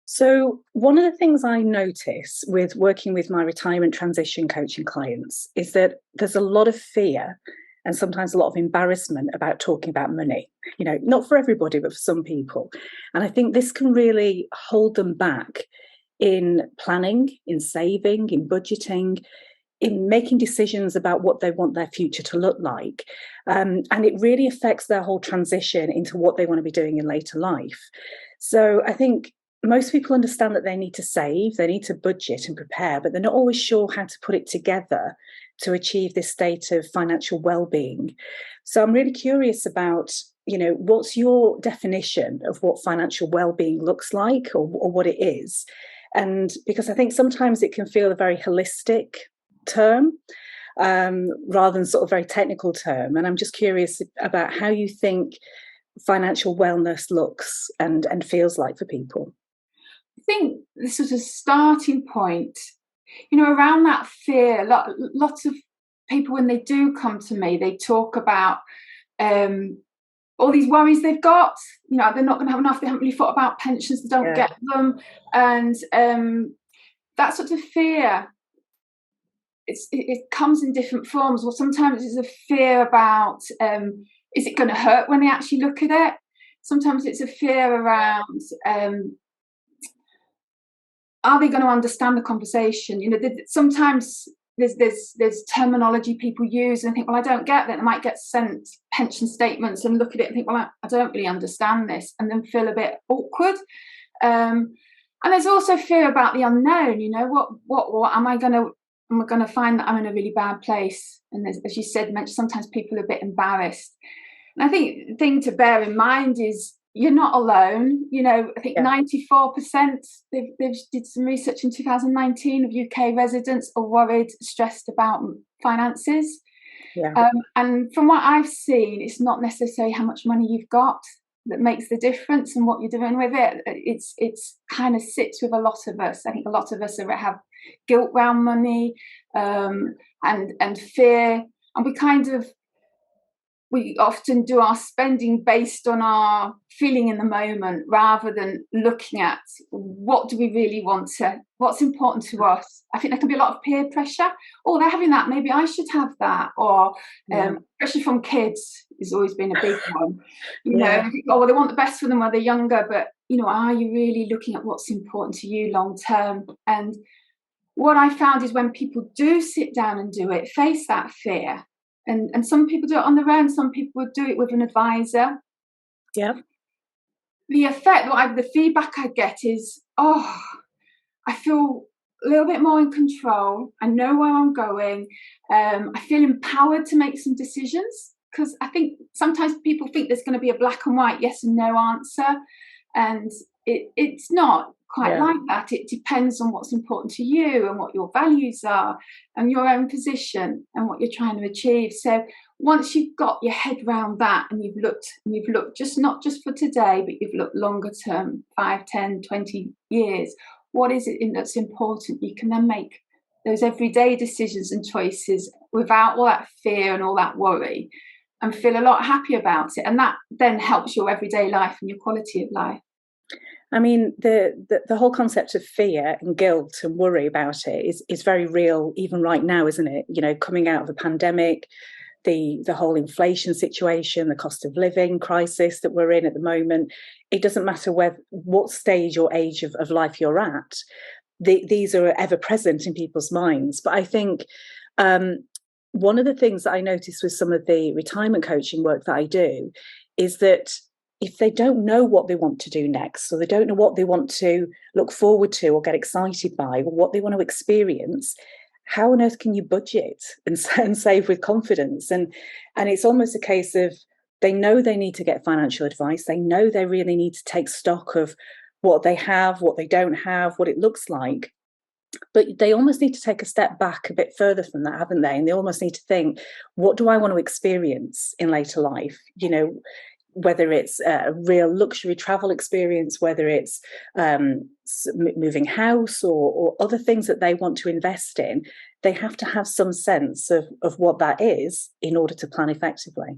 So, one of the things I notice with working with my retirement transition coaching clients is that there's a lot of fear and sometimes a lot of embarrassment about talking about money. Not for everybody, but for some people. And I think this can really hold them back in planning, in saving, in budgeting, in making decisions about what they want their future to look like. And it really affects their whole transition into what they want to be doing in later life. So I think most people understand that they need to save, they need to budget and prepare, but they're not always sure how to put it together to achieve this state of financial well-being. So I'm really curious about, what's your definition of what financial well-being looks like, or what it is? And because I think sometimes it can feel a very holistic term, rather than sort of very technical term. And I'm just curious about how you think financial wellness looks and feels like for people. I think the sort of starting point, around that fear, lots of people, when they do come to me, they talk about all these worries they've got. They're not going to have enough, they haven't really thought about pensions, they don't get them. And that sort of fear, it comes in different forms. Well, sometimes it's a fear about, is it going to hurt when they actually look at it? Sometimes it's a fear around, are they going to understand the conversation? Sometimes there's terminology people use and think, well, I don't get that. They might get sent pension statements and look at it and think, well, I don't really understand this, and then feel a bit awkward. And there's also fear about the unknown. What am I going to find that I'm in a really bad place? And as you said, sometimes people are a bit embarrassed. And I think the thing to bear in mind is you're not alone. I think 94%, they did some research in 2019 of UK residents are worried, stressed about finances. And from what I've seen, it's not necessarily how much money you've got that makes the difference and what you're doing with it. It's kind of sits with a lot of us. I think a lot of us have guilt around money, and fear, and we often do our spending based on our feeling in the moment, rather than looking at what do we really want what's important to us. I think there can be a lot of peer pressure. Oh, they're having that, maybe I should have that. Or especially from kids, has always been a big one. Oh, well, they want the best for them when they're younger, but are you really looking at what's important to you long term? And what I found is when people do sit down and do it, face that fear, and some people do it on their own, some people would do it with an advisor. The effect, the feedback I get is, I feel a little bit more in control. I know where I'm going. I feel empowered to make some decisions, because I think sometimes people think there's going to be a black and white yes and no answer, and it's not quite like that. It depends on what's important to you and what your values are and your own position and what you're trying to achieve. So once you've got your head around that, and you've looked just not just for today, but you've looked longer term, 5, 10, 20 years, what is it that's important? You can then make those everyday decisions and choices without all that fear and all that worry, and feel a lot happier about it. And that then helps your everyday life and your quality of life. I mean, the whole concept of fear and guilt and worry about it is very real, even right now, isn't it? Coming out of the pandemic, the whole inflation situation, the cost of living crisis that we're in at the moment. It doesn't matter what stage or age of life you're at. These are ever present in people's minds. But I think one of the things that I notice with some of the retirement coaching work that I do is that if they don't know what they want to do next, or they don't know what they want to look forward to or get excited by, or what they want to experience, how on earth can you budget and save with confidence? And it's almost a case of, they know they need to get financial advice. They know they really need to take stock of what they have, what they don't have, what it looks like. But they almost need to take a step back a bit further from that, haven't they? And they almost need to think, what do I want to experience in later life? Whether it's a real luxury travel experience, whether it's moving house or other things that they want to invest in, they have to have some sense of what that is in order to plan effectively.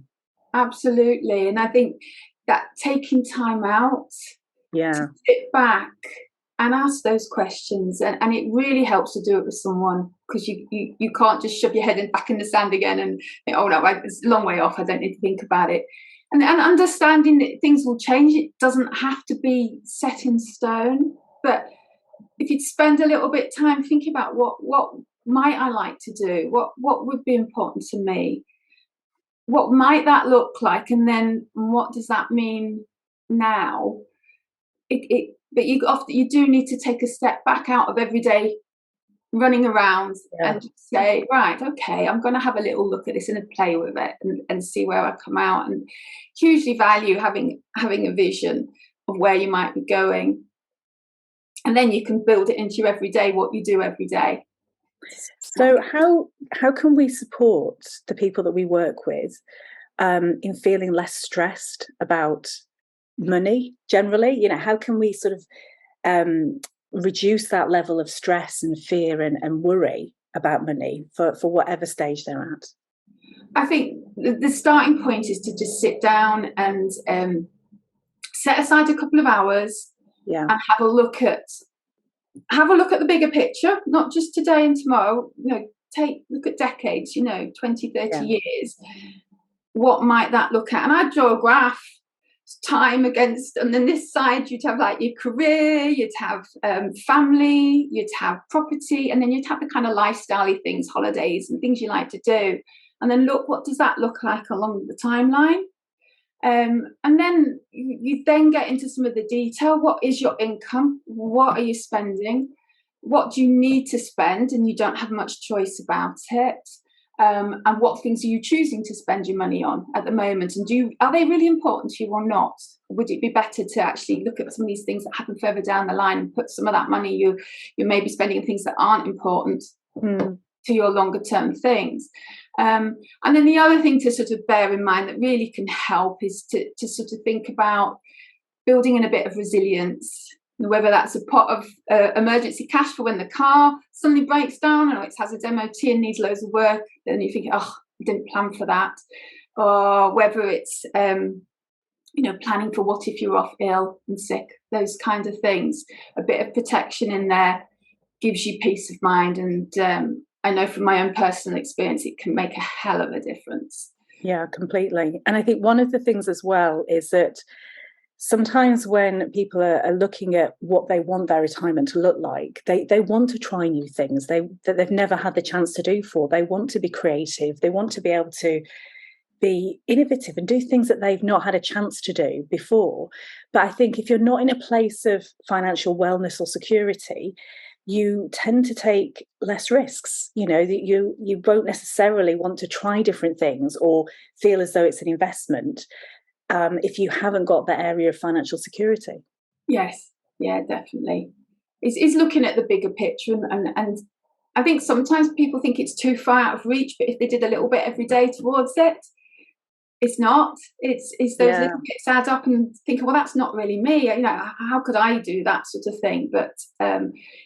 Absolutely. And I think that taking time out to sit back and ask those questions. And it really helps to do it with someone, because you can't just shove your head back in the sand again and think, oh no, it's a long way off, I don't need to think about it. And understanding that things will change. It doesn't have to be set in stone, but if you'd spend a little bit of time thinking about what might I like to do, what would be important to me, what might that look like, and then what does that mean now? But you do need to take a step back out of everyday running around and just say, right, okay, I'm going to have a little look at this and play with it and see where I come out. And hugely value having a vision of where you might be going, and then you can build it into your everyday, what you do every day. So how can we support the people that we work with in feeling less stressed about money generally? You know, how can we sort of reduce that level of stress and fear and worry about money for whatever stage they're at? I think the starting point is to just sit down and set aside a couple of hours and have a look at the bigger picture, not just today and tomorrow. You know, look at decades, 20, 30 years. What might that look at? And I'd draw a graph, time against, and then this side you'd have like your career, you'd have family, you'd have property, and then you'd have the kind of lifestyle-y things, holidays and things you like to do. And then look, what does that look like along the timeline? And then you then get into some of the detail. What is your income? What are you spending? What do you need to spend and you don't have much choice about it? And what things are you choosing to spend your money on at the moment? And are they really important to you or not? Would it be better to actually look at some of these things that happen further down the line and put some of that money you may be spending on things that aren't important to your longer term things? And then the other thing to sort of bear in mind that really can help is to sort of think about building in a bit of resilience, whether that's a pot of emergency cash for when the car suddenly breaks down or it has its MOT and needs loads of work, and you think, oh, I didn't plan for that. Or whether it's, planning for what if you're off ill and sick, those kind of things. A bit of protection in there gives you peace of mind. And I know from my own personal experience, it can make a hell of a difference. Yeah, completely. And I think one of the things as well is that sometimes when people are looking at what they want their retirement to look like, they want to try new things that they've never had the chance to do before. They want to be creative. They want to be able to be innovative and do things that they've not had a chance to do before. But I think if you're not in a place of financial wellness or security, you tend to take less risks. That you won't necessarily want to try different things or feel as though it's an investment if you haven't got that area of financial security. Yes, yeah, definitely. It's looking at the bigger picture, and I think sometimes people think it's too far out of reach, but if they did a little bit every day towards it, it's not. It's those little bits add up and think, well, that's not really me. How could I do that sort of thing? But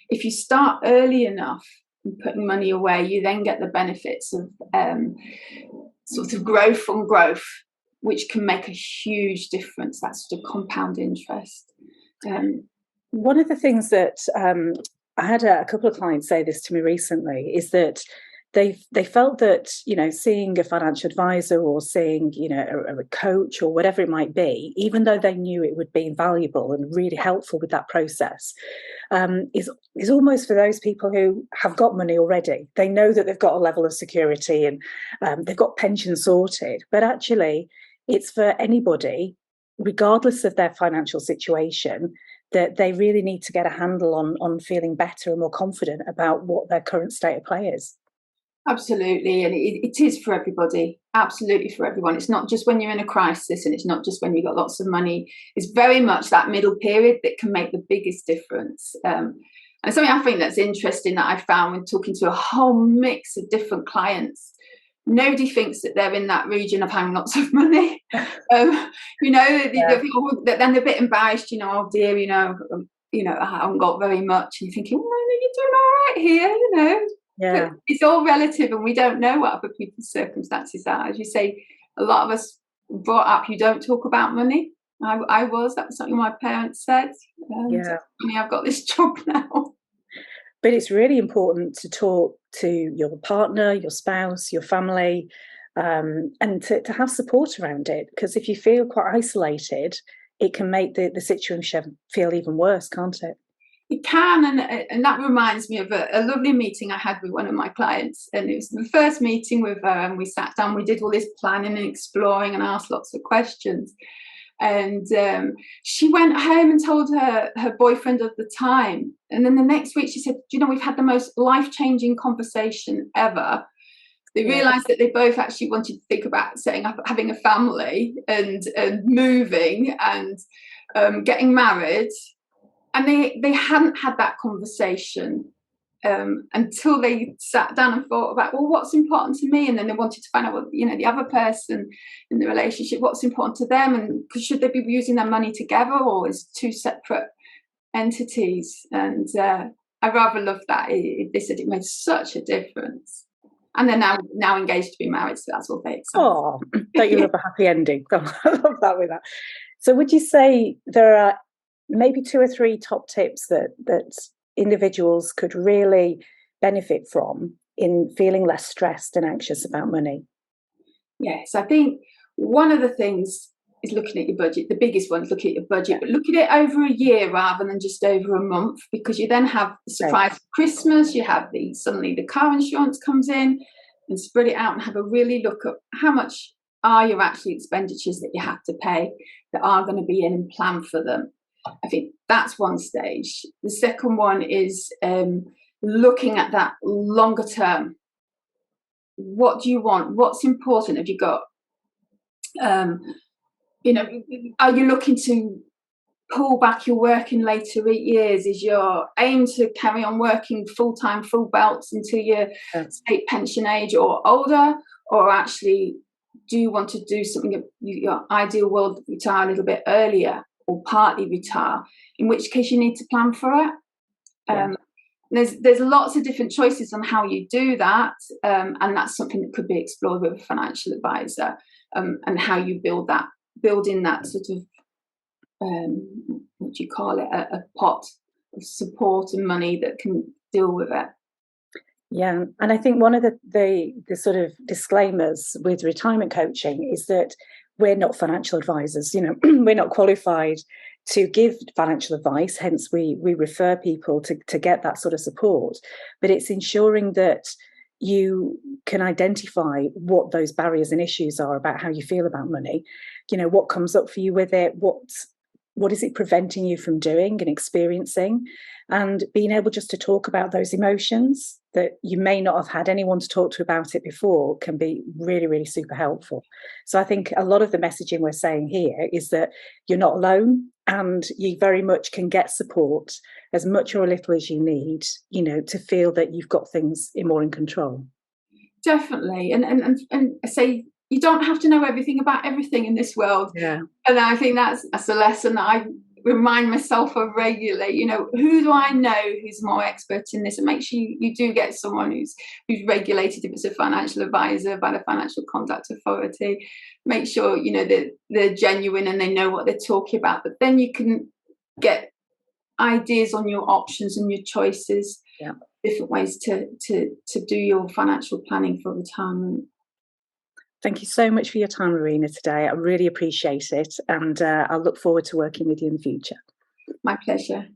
if you start early enough and putting money away, you then get the benefits of sort of growth on growth, which can make a huge difference. That sort of compound interest. One of the things that I had a couple of clients say this to me recently is that they felt that seeing a financial advisor or seeing a coach or whatever it might be, even though they knew it would be invaluable and really helpful with that process, is almost for those people who have got money already. They know that they've got a level of security and they've got pension sorted, but actually it's for anybody, regardless of their financial situation, that they really need to get a handle on feeling better and more confident about what their current state of play is. Absolutely, and it is for everybody, absolutely for everyone. It's not just when you're in a crisis, and it's not just when you've got lots of money. It's very much that middle period that can make the biggest difference. And something I think that's interesting that I found when talking to a whole mix of different clients, nobody thinks that they're in that region of having lots of money. Then they're a bit embarrassed, oh dear, I haven't got very much. And you're thinking, you're doing all right here, Yeah. But it's all relative, and we don't know what other people's circumstances are. As you say, a lot of us brought up, you don't talk about money. That was something my parents said. And I've got this job now. But it's really important to talk to your partner, your spouse, your family, and to have support around it. Because if you feel quite isolated, it can make the situation feel even worse, can't it? It can, and that reminds me of a lovely meeting I had with one of my clients, and it was the first meeting with her, and we sat down, we did all this planning and exploring and asked lots of questions. And she went home and told her boyfriend at the time. And then the next week she said, we've had the most life-changing conversation ever. They realised that they both actually wanted to think about setting up, having a family and moving and getting married. And they hadn't had that conversation until they sat down and thought about, well, what's important to me? And then they wanted to find out what, the other person in the relationship, what's important to them, and should they be using their money together, or is two separate entities? And I rather love that. They said it made such a difference. And they're now engaged to be married, so that's all very exciting. Oh, don't you love a happy ending? I love that with that. So would you say there are maybe 2 or 3 top tips that individuals could really benefit from in feeling less stressed and anxious about money? Yes, I think one of the things is looking at your budget. The biggest one is looking at your budget, but look at it over a year rather than just over a month, because you then have the surprise of Christmas, you have suddenly the car insurance comes in, and spread it out and have a really look at how much are your actual expenditures that you have to pay that are going to be in and plan for them. I think that's one stage. The second one is looking at that longer term. What do you want? What's important? Have you got, are you looking to pull back your work in later years? Is your aim to carry on working full-time, full belts until your state pension age or older? Or actually, do you want to do something, your ideal world, retire a little bit earlier or partly retire, in which case you need to plan for it? There's lots of different choices on how you do that, and that's something that could be explored with a financial advisor, and how you build in that sort of what do you call it, a pot of support and money that can deal with it. Yeah, and I think one of the sort of disclaimers with retirement coaching is that we're not financial advisors. We're not qualified to give financial advice, hence we refer people to get that sort of support. But it's ensuring that you can identify what those barriers and issues are about how you feel about money, what comes up for you with it, what is it preventing you from doing and experiencing, and being able just to talk about those emotions that you may not have had anyone to talk to about it before can be really, really super helpful. So I think a lot of the messaging we're saying here is that you're not alone, and you very much can get support, as much or a little as you need, to feel that you've got things more in control. Definitely. And I say, you don't have to know everything about everything in this world. Yeah. And I think that's a lesson that I remind myself of regularly. Who do I know who's more expert in this? And make sure you do get someone who's regulated, if it's a financial advisor, by the Financial Conduct Authority. Make sure they're genuine and they know what they're talking about. But then you can get ideas on your options and your choices, different ways to do your financial planning for retirement. Thank you so much for your time, Rowena, today. I really appreciate it, and I'll look forward to working with you in the future. My pleasure.